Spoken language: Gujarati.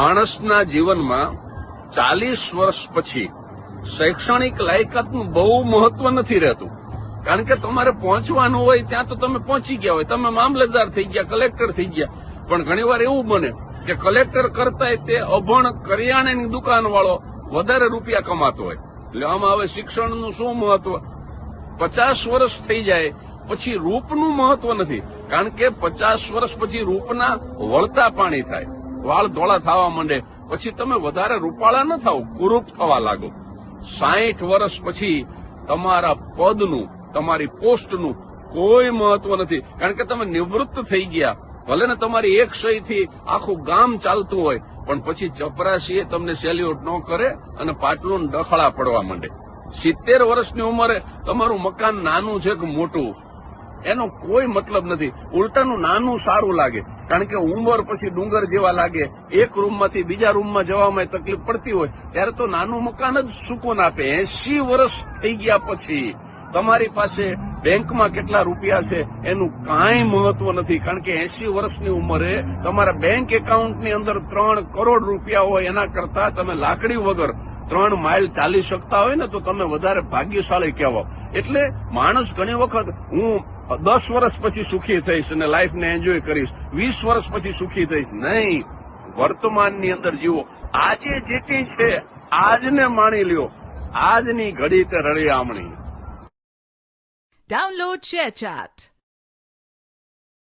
માણસના જીવનમાં 40 વર્ષ પછી શૈક્ષણિક લાયકાતનું બહુ મહત્વ નથી રહેતું. કારણ કે તમારે પહોંચવાનું હોય ત્યાં તો તમે પહોંચી ગયા હોય, તમે મામલતદાર થઈ ગયા, કલેક્ટર થઈ ગયા. પણ ઘણીવાર એવું બને કે કલેક્ટર કરતાંય તે અભણ કરિયાણાની દુકાનવાળો વધારે રૂપિયા કમાતો હોય. એટલે આમાં હવે શિક્ષણનું શું મહત્વ? 50 વર્ષ થઈ જાય પછી રૂપનું મહત્વ નથી. કારણ કે 50 વર્ષ પછી રૂપના વળતા પાણી થાય, વાળ ધોળા થવા માંડે, પછી તમે વધારે રૂપાળા ન થાવ, કુરૂપ થવા લાગો. 60 વર્ષ પછી તમારા પદનું, તમારી પોસ્ટનું કોઈ મહત્વ નથી. કારણ કે તમે નિવૃત્ત થઈ ગયા. ભલે ને તમારી એક સહીથી આખું ગામ ચાલતું હોય, પણ પછી ચપરાસીએ તમને સેલ્યુટ ન કરે અને પાટલું ડખડા પડવા માંડે. 70 વર્ષની ઉંમરે તમારું મકાન નાનું છે કે મોટું એનો કોઈ મતલબ નથી. ઉલટાનું નાનું સારું લાગે. કારણ કે ઉંમર પછી ડુંગર જેવા લાગે. એક રૂમમાંથી બીજા રૂમમાં જવામાં તકલીફ પડતી હોય ત્યારે તો નાનું મકાન જ સુકૂન આપે. 80 વર્ષ થઈ ગયા પછી તમારી પાસે બેંકમાં કેટલા રૂપિયા છે એનું કાંઈ મહત્વ નથી. કારણ કે 80 વર્ષની ઉંમરે તમારા બેંક એકાઉન્ટની અંદર 3 કરોડ રૂપિયા હોય એના કરતા તમે લાકડી વગર 3 માઇલ ચાલી શકતા હોય ને તો તમે વધારે ભાગ્યશાળી કહેવાઓ. એટલે માણસ ઘણી વખત હું 10 વર્ષ પછી સુખી થઈશ અને લાઈફને એન્જોય કરીશ, 20 વર્ષ પછી સુખી થઈશ, નહીં. વર્તમાનની અંદર જીવો. આજે જે કંઈ છે આજને માણી લ્યો. આજની ઘડી તે રળિયામણી. Download ShareChat.